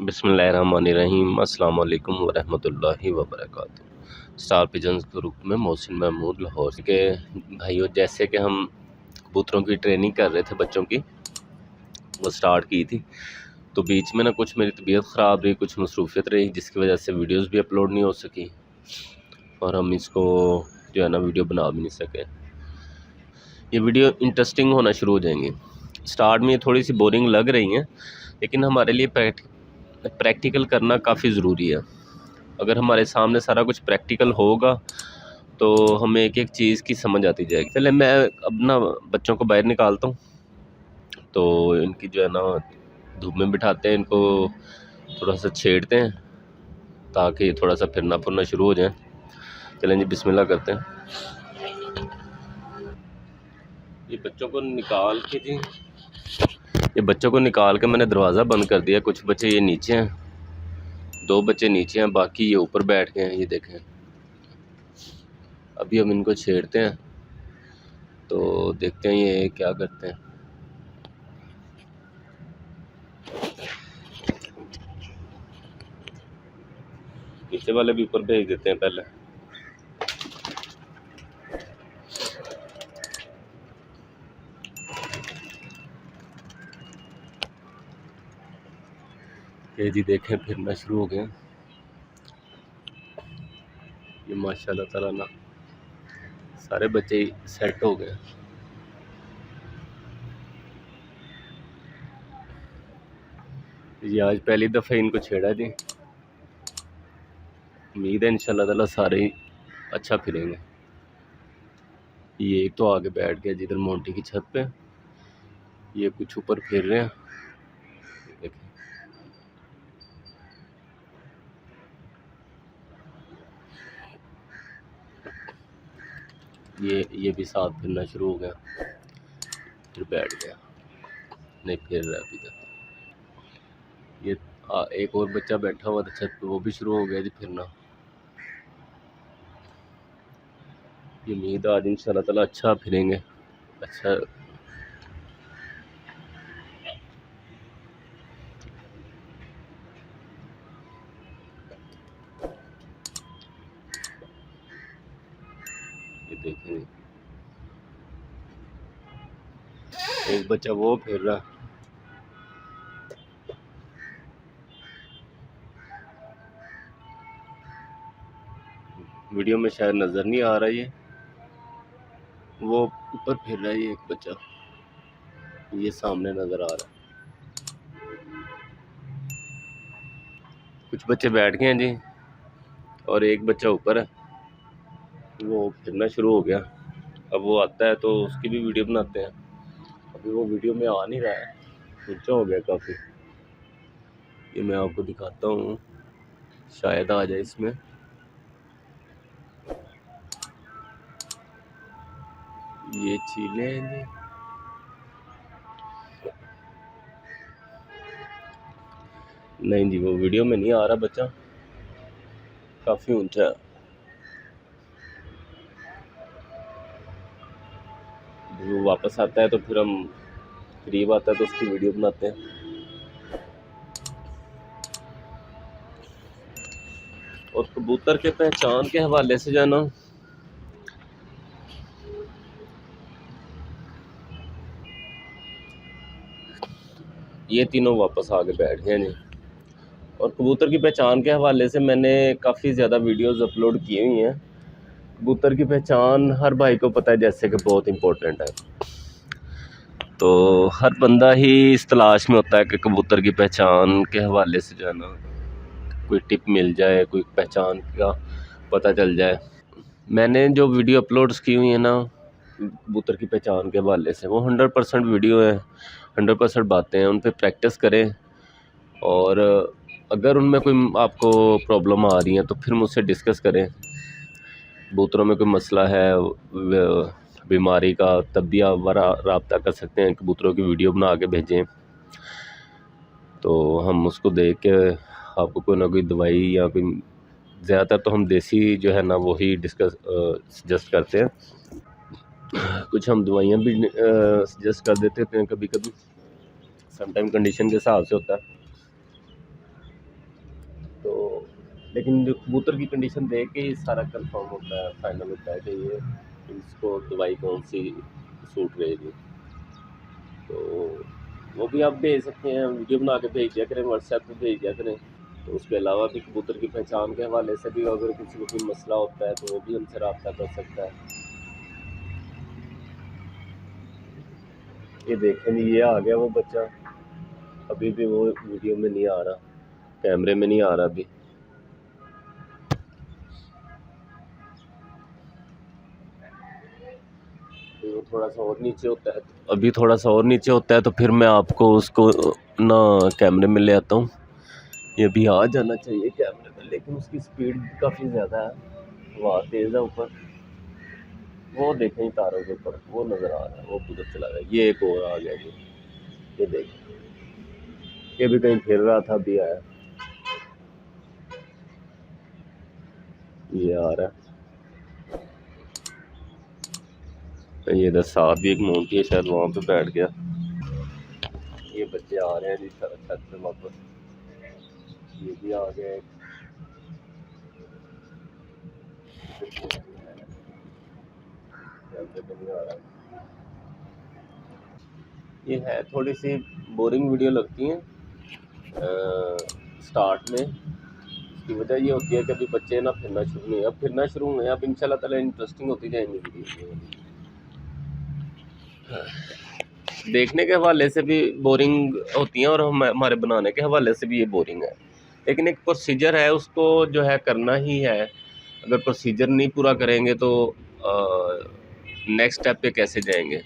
बिस्मिल्लाहिर्रहमानिर्रहीम अस्सलाम वालेकुम वरहमतुल्लाहि वबरकातुहू। स्टार पिजन्स ग्रुप में मोहसिन महमूद लाहौर के भाइयों, जैसे कि हम कबूतरों की ट्रेनिंग कर रहे थे, बच्चों की वो स्टार्ट की थी, तो बीच में ना कुछ मेरी तबीयत ख़राब रही, कुछ मसरूफियत रही, जिसकी वजह से वीडियोस भी अपलोड नहीं हो सकी और हम इसको जो है ना वीडियो बना भी नहीं सके। ये वीडियो इंटरेस्टिंग होना शुरू हो जाएंगी। स्टार्ट में ये थोड़ी सी बोरिंग लग रही हैं, लेकिन हमारे लिए प्रैक्टिकल करना काफ़ी ज़रूरी है। अगर हमारे सामने सारा कुछ प्रैक्टिकल होगा तो हमें एक एक चीज़ की समझ आती जाएगी। चले मैं अब ना बच्चों को बाहर निकालता हूँ, तो इनकी जो है ना धूप में बिठाते हैं, इनको थोड़ा सा छेड़ते हैं ताकि थोड़ा सा फिरना फुरना शुरू हो जाए। चलें जी, बिस्मिल्लाह करते हैं। ये बच्चों को निकाल के जी ये बच्चों को निकाल के मैंने दरवाज़ा बंद कर दिया। कुछ बच्चे ये नीचे हैं, 2 बच्चे नीचे हैं, बाकी ये ऊपर बैठ गए हैं। ये देखें, अभी हम इनको छेड़ते हैं तो देखते हैं ये क्या करते हैं। नीचे वाले भी ऊपर भेज देते हैं पहले। ये जी देखें, फिरना शुरू हो गए। ये माशाल्लाह ताला ना सारे बच्चे सेट हो गए। ये आज पहली दफ़ा इनको छेड़ा जी। उम्मीद है इंशाल्लाह ताला सारे ही अच्छा फिरेंगे। ये एक तो आगे बैठ गया जिधर मोंटी की छत पे, ये कुछ ऊपर फिर रहे हैं। देखें, ये भी साथ फिरना शुरू हो गया, फिर बैठ गया, नहीं फिर रहा अभी तक। ये एक और बच्चा बैठा हुआ था छत पे, वो भी शुरू हो गया जी फिरना। ये उम्मीद आज इंशाल्लाह ताला अच्छा फिरेंगे, अच्छा। ये देखें, एक बच्चा वो फिर रहा। वीडियो में शायद नज़र नहीं आ रहा, वो ऊपर फिर रहा है। ये एक बच्चा ये सामने नज़र आ रहा है। कुछ बच्चे बैठ गए हैं जी, और एक बच्चा ऊपर है, वो फिरना शुरू हो गया। अब वो आता है तो उसकी भी वीडियो बनाते हैं। अभी वो वीडियो में आ नहीं रहा है, ऊंचा हो गया काफ़ी। ये मैं आपको दिखाता हूँ, शायद आ जाए इसमें। ये चीले हैं जी। नहीं जी, वो वीडियो में नहीं आ रहा बच्चा, काफ़ी ऊंचा है। वो वापस आता है तो फिर हम करीब आता है तो उसकी वीडियो बनाते हैं। और कबूतर के पहचान के हवाले से जाना, ये तीनों वापस आके बैठ गए जी। और कबूतर की पहचान के हवाले से मैंने काफ़ी ज़्यादा वीडियोस अपलोड की हुई हैं। कबूतर की पहचान हर भाई को पता है, जैसे कि बहुत इम्पोर्टेंट है। तो हर बंदा ही इस तलाश में होता है कि कबूतर की पहचान के हवाले से जो है ना कोई टिप मिल जाए, कोई पहचान का पता चल जाए। मैंने जो वीडियो अपलोड्स की हुई है ना कबूतर की पहचान के हवाले से, वो 100% वीडियो है, 100% बातें हैं। उन पर प्रैक्टिस करें, और अगर उनमें कोई आपको प्रॉब्लम आ रही है तो फिर मुझसे डिस्कस करें। कबूतरों में कोई मसला है, बीमारी का, तब भी आप रब्ता कर सकते हैं। कबूतरों की वीडियो बना के भेजें तो हम उसको देख के आपको कोई ना कोई दवाई या कोई, ज़्यादातर तो हम देसी जो है ना वही सजेस्ट करते हैं। कुछ हम दवाइयाँ भी सजेस्ट कर देते हैं कभी कभी, समटाइम कंडीशन के हिसाब से होता है। लेकिन जो कबूतर की कंडीशन देख के ही सारा कंफर्म होता है, फाइनल होता है कि ये इसको दवाई कौन सी सूट रहेगी। तो वो भी आप भेज सकते हैं, वीडियो बना के भेज दिया करें, व्हाट्सएप पे भेज दिया करें। तो उसके अलावा भी कबूतर की पहचान के हवाले से भी अगर किसी को कोई मसला होता है तो वो भी हमसे रब्ता कर सकता है। ये देखें जी, ये आ गया वो बच्चा, अभी भी वो वीडियो में नहीं आ रहा, कैमरे में नहीं आ रहा अभी। वो थोड़ा सा और नीचे होता है, अभी थोड़ा सा और नीचे होता है तो फिर मैं आपको उसको ना कैमरे में ले आता हूँ। ये भी आ जाना चाहिए कैमरे में, लेकिन उसकी स्पीड काफ़ी ज़्यादा है, हवा तेज़ है ऊपर। वो देखें तारों के ऊपर वो नज़र आ रहा है, वो उधर चला गया। ये एक और आ गया जी, ये देखें, ये भी कहीं फिर रहा था, अभी आया, ये आ रहा है। ये इधर साथ भी एक मोंटी है, शायद वहाँ पे बैठ गया। ये बच्चे आ रहे हैं जी छत पे वापस, ये भी आ गया एक। कैमरे पे नहीं आ रहा। ये है थोड़ी सी बोरिंग वीडियो लगती हैं स्टार्ट में। इसकी वजह ये होती है कि अभी बच्चे ना फिरना शुरू नहीं, अब फिरना शुरू हुए, अब इंशाल्लाह ताला इंटरेस्टिंग होती जाएंगी वीडियो। देखने के हवाले से भी बोरिंग होती हैं और हमारे बनाने के हवाले से भी ये बोरिंग है, लेकिन एक प्रोसीजर है, उसको जो है करना ही है। अगर प्रोसीजर नहीं पूरा करेंगे तो नेक्स्ट स्टेप पे कैसे जाएंगे।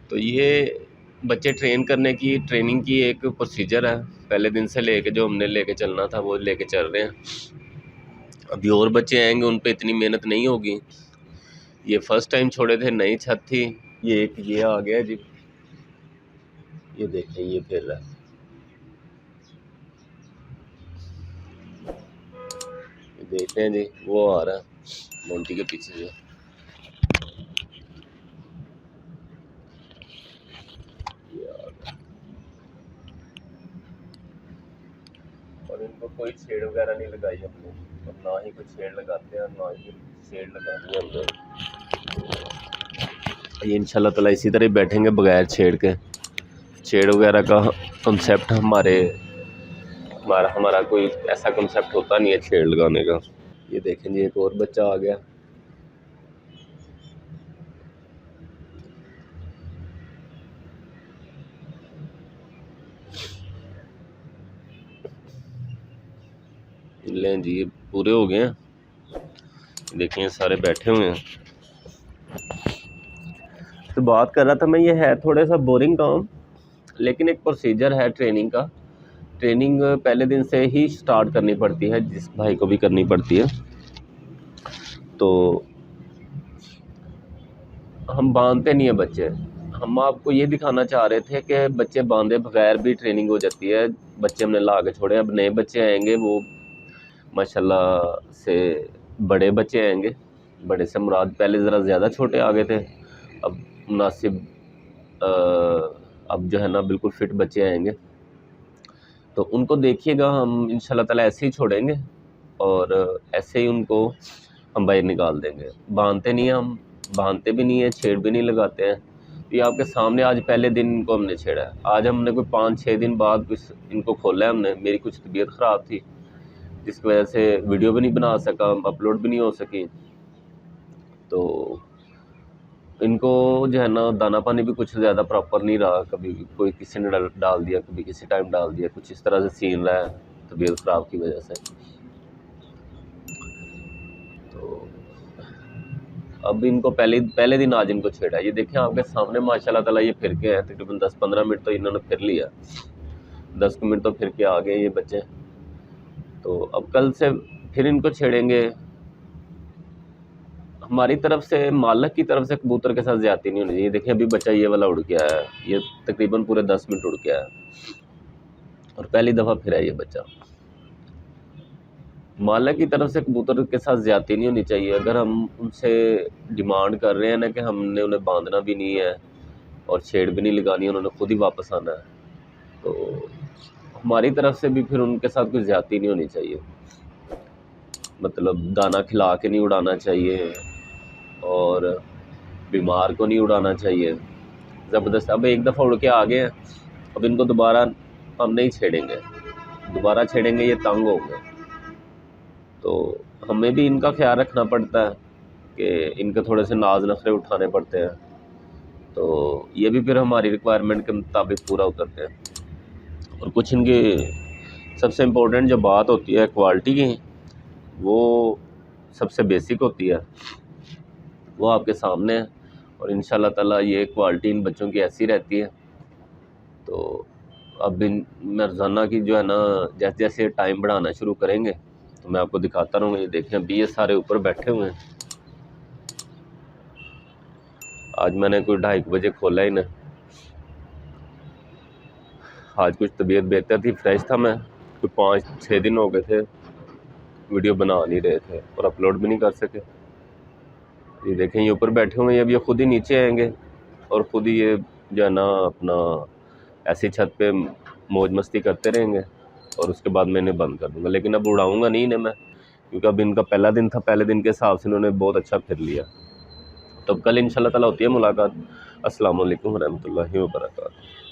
तो ये बच्चे ट्रेन करने की ट्रेनिंग की एक प्रोसीजर है, पहले दिन से लेके जो हमने लेके चलना था वो लेके चल रहे हैं। अभी और बच्चे आएंगे, उन पे इतनी मेहनत नहीं होगी। ये फर्स्ट टाइम छोड़े थे, नई छत थी। ये एक ये आ गया जी, ये देखें ये फिर रहा है, ये देखते हैं जी, वो आ रहा है मोंटी के पीछे से। ये आ गया, और इनको कोई छेड़ वगैरह नहीं लगाई हमने, और ना ही कोई छेड़ लगाते हैं, ना ही छेड़ लगानी है हमने। ये इंशाल्लाह ताला इसी तरह बैठेंगे बगैर छेड़ के। छेड़ वगैरह का कंसेप्ट हमारा कोई ऐसा कंसेप्ट होता नहीं है छेड़ लगाने का। ये देखें जी, एक और बच्चा आ गया। लें जी, ये पूरे हो गए हैं, देखिए सारे बैठे हुए हैं। तो बात कर रहा था मैं, ये है थोड़ा सा बोरिंग काम, लेकिन एक प्रोसीजर है ट्रेनिंग का। ट्रेनिंग पहले दिन से ही स्टार्ट करनी पड़ती है, जिस भाई को भी करनी पड़ती है। तो हम बांधते नहीं है बच्चे, हम आपको ये दिखाना चाह रहे थे कि बच्चे बांधे बगैर भी ट्रेनिंग हो जाती है। बच्चे हमने ला के छोड़े, अब नए बच्चे आएंगे, वो माशाल्लाह से बड़े बच्चे आएंगे। बड़े से मुराद पहले ज़रा ज़्यादा छोटे आ गए थे, अब मुनासिब अब जो है ना बिल्कुल फिट बच्चे आएंगे। तो उनको देखिएगा, हम इंशाल्लाह ताला ऐसे ही छोड़ेंगे और ऐसे ही उनको हम बाहर निकाल देंगे। बांधते नहीं हैं हम, बांधते भी नहीं है, छेड़ भी नहीं लगाते हैं। ये आपके सामने आज पहले दिन इनको हमने छेड़ा है। आज हमने कोई 5-6 दिन बाद कुछ इनको खोला है हमने। मेरी कुछ तबीयत ख़राब थी, जिसकी वजह से वीडियो भी नहीं बना सका, अपलोड भी नहीं हो सकी। तो इनको जो है ना दाना पानी भी कुछ ज़्यादा प्रॉपर नहीं रहा, कभी कोई किसी ने डाल दिया, कभी किसी टाइम डाल दिया, कुछ इस तरह से सीन रहा है तबीयत ख़राब की वजह से। तो अब इनको पहले दिन आज इनको छेड़ा। ये देखें आपके सामने माशाल्लाह ताला ये फिर के हैं, तकरीबन 10-15 मिनट तो इन्होंने फिर लिया, 10 मिनट तो फिर के आ गए ये बच्चे। तो अब कल से फिर इनको छेड़ेंगे। हमारी तरफ से, मालिक की तरफ से कबूतर के साथ ज़्यादती नहीं होनी चाहिए। देखिए अभी बच्चा ये वाला उड़ के आया है, ये तकरीबन पूरे 10 मिनट उड़ के आया और पहली दफ़ा फिर है ये बच्चा। मालिक की तरफ से कबूतर के साथ ज़्यादती नहीं होनी चाहिए। अगर हम उनसे डिमांड कर रहे हैं ना कि हमने उन्हें बांधना भी नहीं है और छेड़ भी नहीं लगानी, उन्होंने खुद ही वापस आना है, तो हमारी तरफ से भी फिर उनके साथ कोई ज़्यादती नहीं होनी चाहिए। मतलब दाना खिला के नहीं उड़ाना चाहिए और बीमार को नहीं उड़ाना चाहिए। ज़बरदस्त अब एक दफ़ा उड़ के आ गए हैं, अब इनको दोबारा हम नहीं छेड़ेंगे, दोबारा छेड़ेंगे ये तंग होंगे। तो हमें भी इनका ख्याल रखना पड़ता है कि इनके थोड़े से नाज नखरे उठाने पड़ते हैं, तो ये भी फिर हमारी रिक्वायरमेंट के मुताबिक पूरा उतरते हैं। और कुछ इनकी सबसे इम्पोर्टेंट जो बात होती है क्वालिटी की, वो सबसे बेसिक होती है, वो आपके सामने है। और इंशाल्लाह ताला ये क्वालिटी इन बच्चों की ऐसी रहती है। तो अब इन मैं रोज़ाना की जो है ना, जैसे जैसे टाइम बढ़ाना शुरू करेंगे तो मैं आपको दिखाता रहूँगा। ये देखें अभी ये सारे ऊपर बैठे हुए हैं। आज मैंने कोई 2:30 बजे खोला ही ना, आज कुछ तबीयत बेहतर थी, फ्रेश था मैं, कोई 5-6 दिन हो गए थे वीडियो बना नहीं रहे थे और अपलोड भी नहीं कर सके। ये देखें ये ऊपर बैठे हुए हैं, अब ये खुद ही नीचे आएंगे और ख़ुद ही ये जो है ना अपना ऐसी छत पे मौज मस्ती करते रहेंगे और उसके बाद मैं इन्हें बंद कर दूँगा। लेकिन अब उड़ाऊँगा नहीं इन्हें मैं, क्योंकि अब इनका पहला दिन था, पहले दिन के हिसाब से इन्होंने बहुत अच्छा फिर लिया। तो कल इंशाल्लाह ताला होती है मुलाकात। अस्सलाम वालेकुम रहमतुल्लाहि व बरकातहू।